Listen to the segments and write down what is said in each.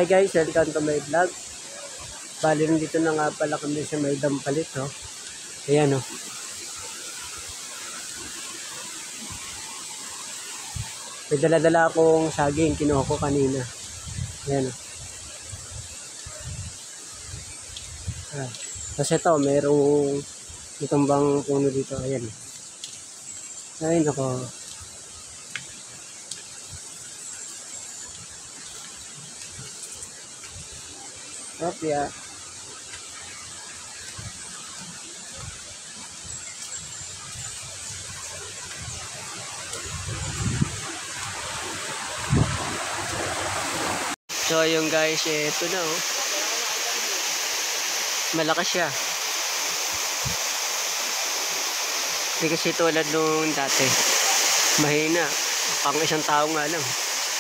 Hi guys, welcome to my vlog. Bali dito na nga pala kami sa may Dampalit, oh. Ayan, oh. May dala-dala akong saging, kinuha ko kanina. Ayan, oh. Kasi ito, merong itumbang puno dito. Ayan. Ay, nako. Opya. So yung guys, ito na, oh. Malakas siya. Hindi kasi tulad nung dati. Mahina. Pang isang tao nga lang.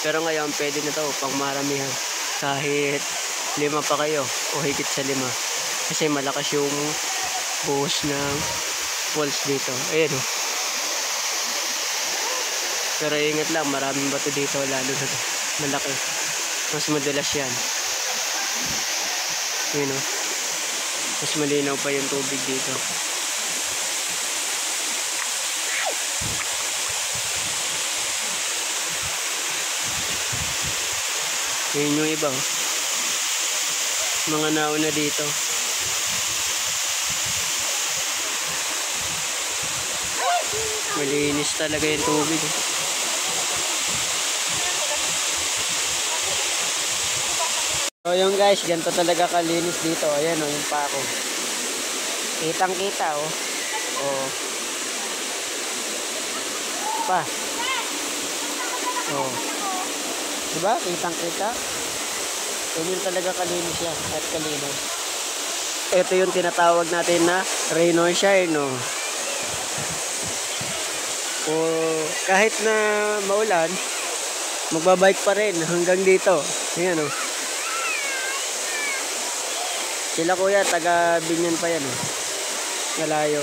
Pero ngayon pwede na to pang maramihan. Kahit 5 pa kayo o higit sa 5. Kasi malakas yung buhos ng walls dito. Ayan, oh. Pero ingat lang, maraming bato dito lalo na to. Malaki. Mas madalas yan. Ayan, oh. Mas malinaw pa yung tubig dito. Ayan yung iba, oh. Mga nauna dito. Malinis talaga yung tubig, eh. So yung guys, ganito talaga kalinis dito. Ayan, oh, yung pako. Kitang kita, oh. Oh. Pa. Oh. Diba? Kitang kita. Yun talaga kalinis yan at kalinaw. Ito yung tinatawag natin na rain or shine, no? O kahit na maulan, magbabike pa rin hanggang dito. Ayan, oh. Sila kuya, taga Binyan pa yan, oh. Malayo.